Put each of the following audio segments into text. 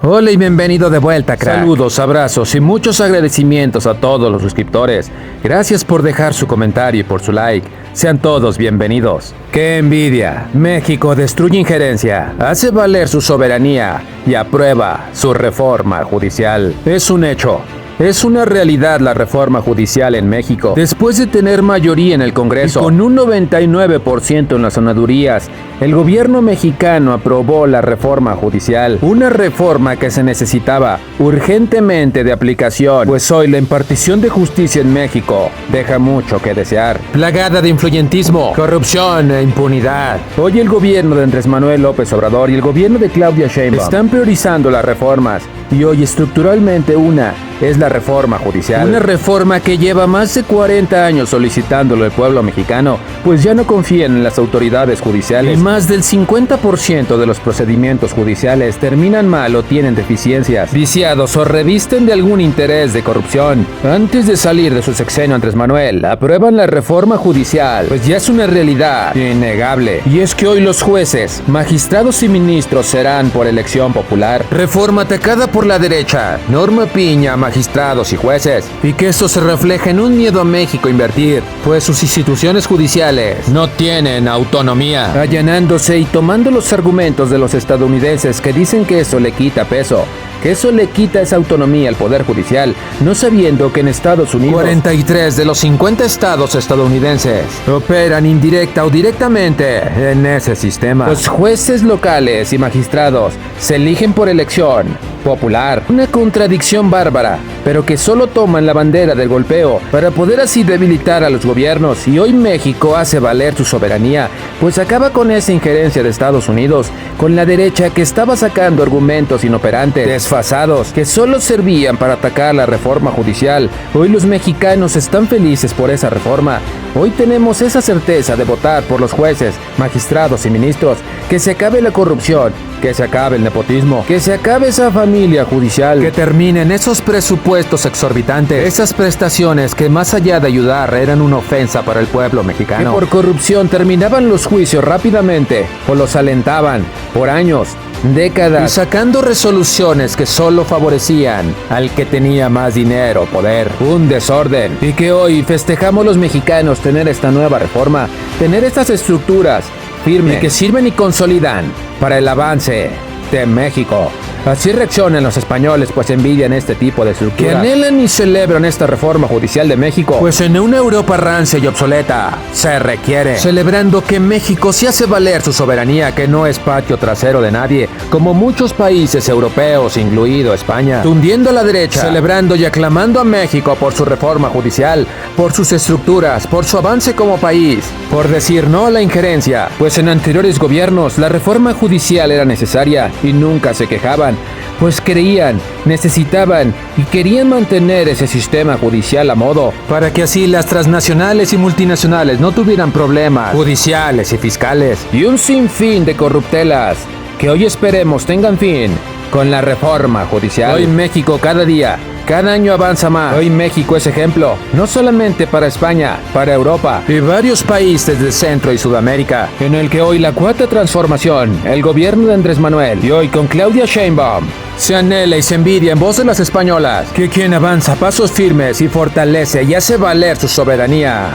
Hola y bienvenido de vuelta, crack. Saludos, abrazos y muchos agradecimientos a todos los suscriptores. Gracias por dejar su comentario y por su like. Sean todos bienvenidos. ¡Qué envidia! México destruye injerencia, hace valer su soberanía y aprueba su reforma judicial. Es un hecho. Es una realidad la reforma judicial en México. Después de tener mayoría en el Congreso y con un 99% en las senadurías, el gobierno mexicano aprobó la reforma judicial. Una reforma que se necesitaba urgentemente de aplicación, pues hoy la impartición de justicia en México deja mucho que desear. Plagada de influyentismo, corrupción e impunidad. Hoy el gobierno de Andrés Manuel López Obrador y el gobierno de Claudia Sheinbaum están priorizando las reformas y hoy estructuralmente una es la reforma judicial. Una reforma que lleva más de 40 años solicitándolo el pueblo mexicano, pues ya no confían en las autoridades judiciales. Y más del 50% de los procedimientos judiciales terminan mal o tienen deficiencias, viciados o revisten de algún interés de corrupción. Antes de salir de su sexenio Andrés Manuel, aprueban la reforma judicial, pues ya es una realidad innegable. Y es que hoy los jueces, magistrados y ministros serán por elección popular. Reforma atacada por la derecha, Norma Piña, magistrados y jueces, y que esto se refleja en un miedo a México a invertir, pues sus instituciones judiciales no tienen autonomía, allanándose y tomando los argumentos de los estadounidenses que dicen que eso le quita peso, que eso le quita esa autonomía al Poder Judicial, no sabiendo que en Estados Unidos 43 de los 50 estados estadounidenses operan indirecta o directamente en ese sistema. Los jueces locales y magistrados se eligen por elección popular. Una contradicción bárbara, pero que solo toman la bandera del golpeo para poder así debilitar a los gobiernos. Y hoy México hace valer su soberanía, pues acaba con esa injerencia de Estados Unidos, con la derecha que estaba sacando argumentos inoperantes, desfasados, que solo servían para atacar la reforma judicial. Hoy los mexicanos están felices por esa reforma. Hoy tenemos esa certeza de votar por los jueces, magistrados y ministros, que se acabe la corrupción, que se acabe el nepotismo, que se acabe esa familia judicial, que terminen esos presupuestos exorbitantes, esas prestaciones que más allá de ayudar eran una ofensa para el pueblo mexicano, que por corrupción terminaban los juicios rápidamente o los alentaban por años, décadas, y sacando resoluciones que solo favorecían al que tenía más dinero, poder, un desorden, y que hoy festejamos los mexicanos tener esta nueva reforma, tener estas estructuras firmes que sirven y consolidan para el avance de México. Así reaccionan los españoles, pues envidian este tipo de estructuras, que anhelan y celebran esta reforma judicial de México, pues en una Europa rancia y obsoleta se requiere, celebrando que México se hace valer su soberanía, que no es patio trasero de nadie, como muchos países europeos, incluido España, tundiendo a la derecha, celebrando y aclamando a México por su reforma judicial, por sus estructuras, por su avance como país, por decir no a la injerencia, pues en anteriores gobiernos la reforma judicial era necesaria y nunca se quejaban, pues creían, necesitaban y querían mantener ese sistema judicial a modo, para que así las transnacionales y multinacionales no tuvieran problemas judiciales y fiscales, y un sinfín de corruptelas que hoy esperemos tengan fin con la reforma judicial. Hoy México cada año avanza más. Hoy México es ejemplo, no solamente para España, para Europa y varios países de Centro y Sudamérica, en el que hoy la cuarta transformación, el gobierno de Andrés Manuel y hoy con Claudia Sheinbaum, se anhela y se envidia en voz de las españolas, que quien avanza a pasos firmes y fortalece y hace valer su soberanía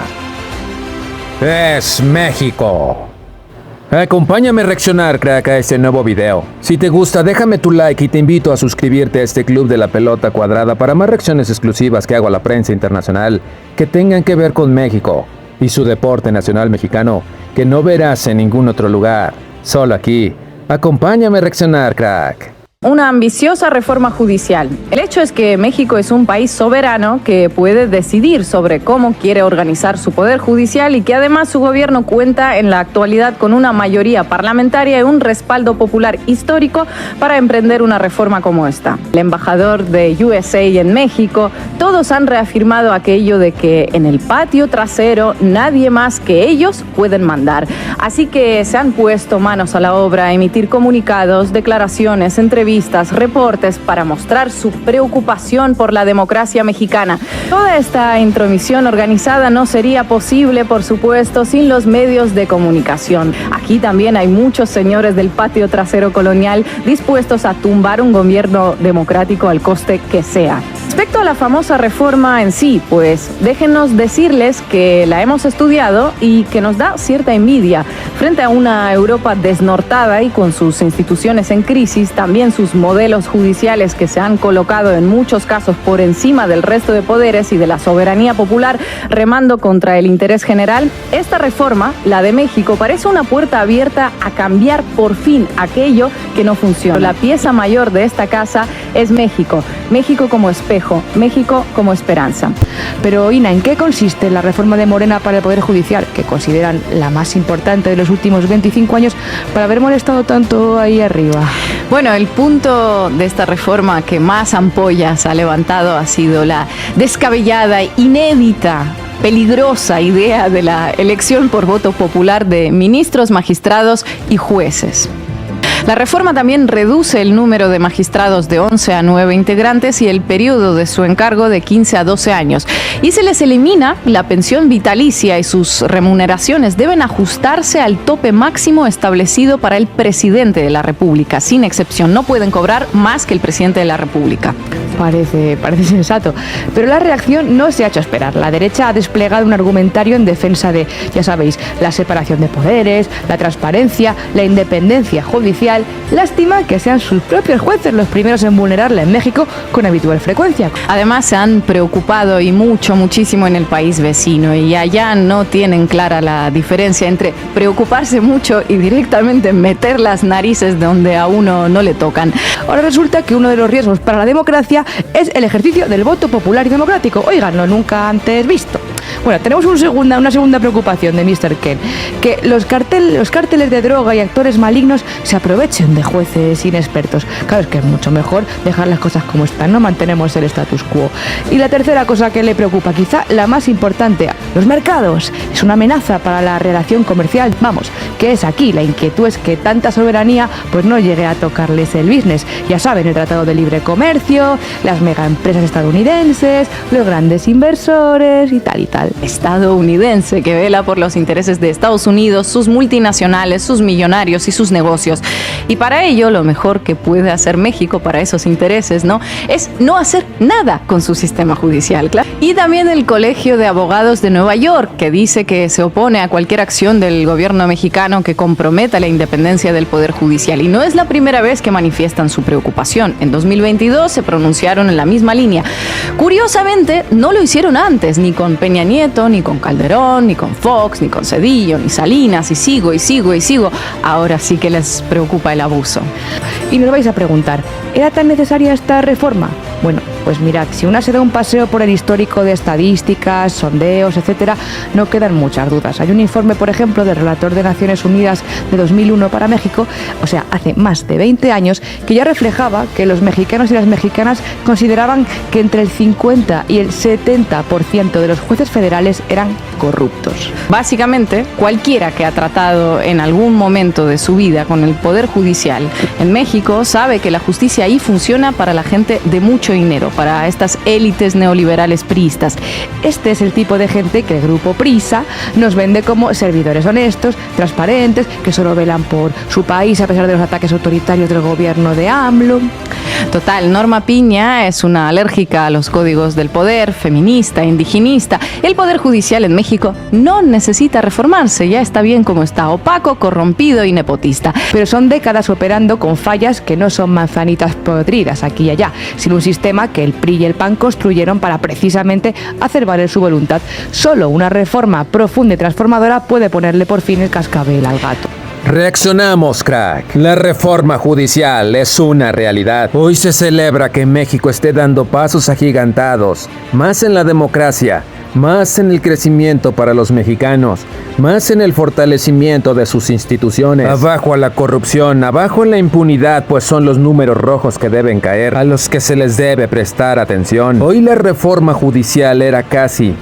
es México. Acompáñame a reaccionar, crack, a este nuevo video. Si te gusta, déjame tu like y te invito a suscribirte a este club de la pelota cuadrada para más reacciones exclusivas que hago a la prensa internacional que tengan que ver con México y su deporte nacional mexicano, que no verás en ningún otro lugar, solo aquí. Acompáñame a reaccionar, crack. Una ambiciosa reforma judicial. El hecho es que México es un país soberano que puede decidir sobre cómo quiere organizar su poder judicial y que además su gobierno cuenta en la actualidad con una mayoría parlamentaria y un respaldo popular histórico para emprender una reforma como esta. El embajador de USA en México, todos han reafirmado aquello de que en el patio trasero nadie más que ellos pueden mandar. Así que se han puesto manos a la obra a emitir comunicados, declaraciones, entrevistas entrevistas, reportes para mostrar su preocupación por la democracia mexicana. Toda esta intromisión organizada no sería posible, por supuesto, sin los medios de comunicación. Aquí también hay muchos señores del patio trasero colonial dispuestos a tumbar un gobierno democrático al coste que sea. Respecto a la famosa reforma en sí, pues déjenos decirles que la hemos estudiado y que nos da cierta envidia. Frente a una Europa desnortada y con sus instituciones en crisis, también sus modelos judiciales que se han colocado en muchos casos por encima del resto de poderes y de la soberanía popular, remando contra el interés general, esta reforma, la de México, parece una puerta abierta a cambiar por fin aquello que no funciona. La pieza mayor de esta casa es México. México como espejo, México como esperanza. Pero, Ina, ¿en qué consiste la reforma de Morena para el Poder Judicial, que consideran la más importante de los últimos 25 años, para haber molestado tanto ahí arriba? Bueno, el punto de esta reforma que más ampollas ha levantado ha sido la descabellada, inédita, peligrosa idea de la elección por voto popular de ministros, magistrados y jueces. La reforma también reduce el número de magistrados de 11 a 9 integrantes y el periodo de su encargo de 15 a 12 años. Y se les elimina la pensión vitalicia y sus remuneraciones deben ajustarse al tope máximo establecido para el presidente de la República. Sin excepción, no pueden cobrar más que el presidente de la República. Parece sensato, pero la reacción no se ha hecho esperar. La derecha ha desplegado un argumentario en defensa de, ya sabéis, la separación de poderes, la transparencia, la independencia judicial. Lástima que sean sus propios jueces los primeros en vulnerarla en México con habitual frecuencia. Además, se han preocupado y muchísimo en el país vecino, y allá no tienen clara la diferencia entre preocuparse mucho y directamente meter las narices donde a uno no le tocan. Ahora resulta que uno de los riesgos para la democracia es el ejercicio del voto popular y democrático. Óiganlo, nunca antes visto. Bueno, tenemos una segunda preocupación de Mr. Ken, que los cárteles de droga y actores malignos se aprovechen de jueces inexpertos. Claro, es que es mucho mejor dejar las cosas como están, no mantenemos el status quo. Y la tercera cosa que le preocupa, quizá la más importante, los mercados. Es una amenaza para la relación comercial. Vamos, que es aquí, la inquietud es que tanta soberanía pues no llegue a tocarles el business. Ya saben, el Tratado de Libre Comercio, las megaempresas estadounidenses, los grandes inversores y tal y tal. Estadounidense que vela por los intereses de Estados Unidos, sus multinacionales, sus millonarios y sus negocios. Y para ello, lo mejor que puede hacer México para esos intereses, ¿no?, es no hacer nada con su sistema judicial, claro. Y también el Colegio de Abogados de Nueva York, que dice que se opone a cualquier acción del gobierno mexicano que comprometa la independencia del Poder Judicial. Y no es la primera vez que manifiestan su preocupación. En 2022 se pronunciaron en la misma línea. Curiosamente, no lo hicieron antes, ni con Peña Nieto, ni con Calderón, ni con Fox, ni con Zedillo, ni Salinas, y sigo. Ahora sí que les preocupa el abuso. Y nos vais a preguntar, ¿era tan necesaria esta reforma? Bueno, pues mirad, si una se da un paseo por el histórico de estadísticas, sondeos, etcétera, no quedan muchas dudas. Hay un informe, por ejemplo, del relator de Naciones Unidas de 2001 para México, o sea, hace más de 20 años, que ya reflejaba que los mexicanos y las mexicanas consideraban que entre el 50 y el 70% de los jueces federales eran corruptos. Básicamente, cualquiera que ha tratado en algún momento de su vida con el Poder Judicial en México sabe que la justicia ahí funciona para la gente de mucho dinero, para estas élites neoliberales priistas. Este es el tipo de gente que el grupo Prisa nos vende como servidores honestos, transparentes, que solo velan por su país a pesar de los ataques autoritarios del gobierno de AMLO. Total, Norma Piña es una alérgica a los códigos del poder, feminista, indigenista. El Poder Judicial en México no necesita reformarse, ya está bien como está, opaco, corrompido y nepotista. Pero son décadas operando con fallas que no son manzanitas podridas aquí y allá, sino un sistema que el PRI y el PAN construyeron para precisamente hacer valer su voluntad. Solo una reforma profunda y transformadora puede ponerle por fin el cascabel al gato. Reaccionamos, crack. La reforma judicial es una realidad. Hoy se celebra que México esté dando pasos agigantados, más en la democracia, más en el crecimiento para los mexicanos, más en el fortalecimiento de sus instituciones. Abajo a la corrupción, abajo en la impunidad, pues son los números rojos que deben caer, a los que se les debe prestar atención. Hoy la reforma judicial era casi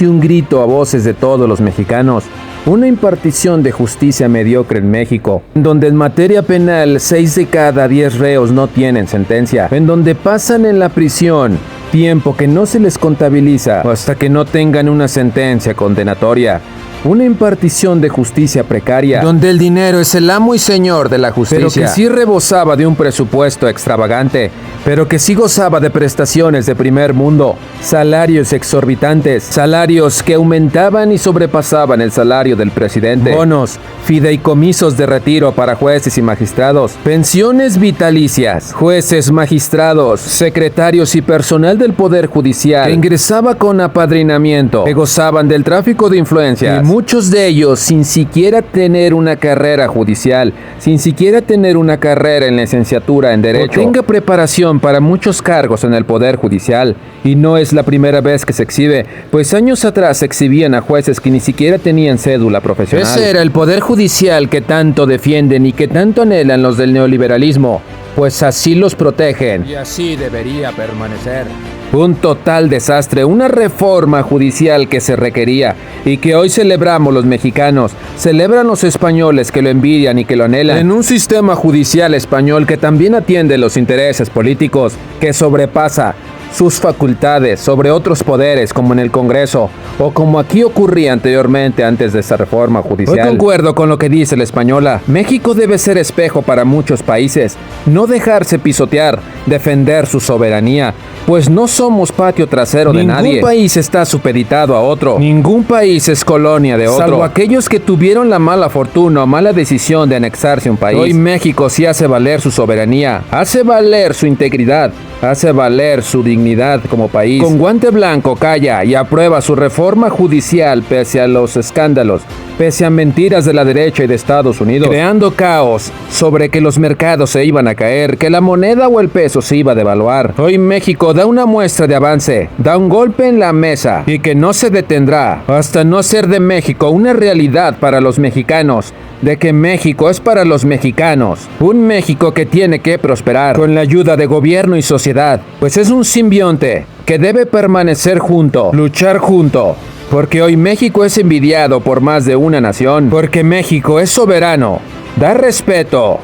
un grito a voces de todos los mexicanos. Una impartición de justicia mediocre en México, en donde en materia penal 6 de cada 10 reos no tienen sentencia, en donde pasan en la prisión tiempo que no se les contabiliza hasta que no tengan una sentencia condenatoria. Una impartición de justicia precaria, donde el dinero es el amo y señor de la justicia, pero que sí rebosaba de un presupuesto extravagante, pero que sí gozaba de prestaciones de primer mundo, salarios exorbitantes, salarios que aumentaban y sobrepasaban el salario del presidente, bonos, fideicomisos de retiro para jueces y magistrados, pensiones vitalicias, jueces, magistrados, secretarios y personal del Poder Judicial, que ingresaba con apadrinamiento, que gozaban del tráfico de influencias, muchos de ellos sin siquiera tener una carrera judicial, sin siquiera tener una carrera en licenciatura en Derecho, o tenga preparación para muchos cargos en el Poder Judicial. Y no es la primera vez que se exhibe, pues años atrás se exhibían a jueces que ni siquiera tenían cédula profesional. Ese era el Poder Judicial que tanto defienden y que tanto anhelan los del neoliberalismo, pues así los protegen. Y así debería permanecer. Un total desastre, una reforma judicial que se requería y que hoy celebramos los mexicanos, celebran los españoles que lo envidian y que lo anhelan, en un sistema judicial español que también atiende los intereses políticos, que sobrepasa sus facultades sobre otros poderes como en el Congreso o como aquí ocurría anteriormente antes de esta reforma judicial. Hoy concuerdo con lo que dice la española. México debe ser espejo para muchos países, no dejarse pisotear, defender su soberanía, pues no somos patio trasero de nadie. Ningún país está supeditado a otro, ningún país es colonia de otro, salvo aquellos que tuvieron la mala fortuna o mala decisión de anexarse a un país. Hoy México sí hace valer su soberanía, hace valer su integridad, hace valer su dignidad como país. Con guante blanco calla y aprueba su reforma judicial pese a los escándalos, pese a mentiras de la derecha y de Estados Unidos, creando caos sobre que los mercados se iban a caer, que la moneda o el peso se iba a devaluar. Hoy México da una muestra de avance, da un golpe en la mesa y que no se detendrá hasta no ser de México una realidad para los mexicanos, de que México es para los mexicanos, un México que tiene que prosperar con la ayuda de gobierno y sociedad, pues es un simbionte que debe permanecer junto, luchar junto, porque hoy México es envidiado por más de una nación, porque México es soberano, da respeto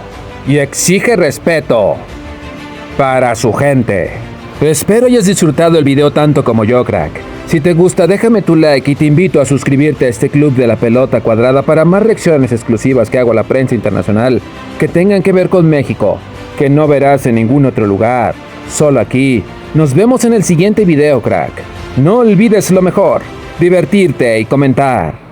y exige respeto para su gente. Espero hayas disfrutado el video tanto como yo, crack. Si te gusta, déjame tu like y te invito a suscribirte a este club de la pelota cuadrada para más reacciones exclusivas que hago a la prensa internacional que tengan que ver con México, que no verás en ningún otro lugar, solo aquí. Nos vemos en el siguiente video, crack. No olvides lo mejor, divertirte y comentar.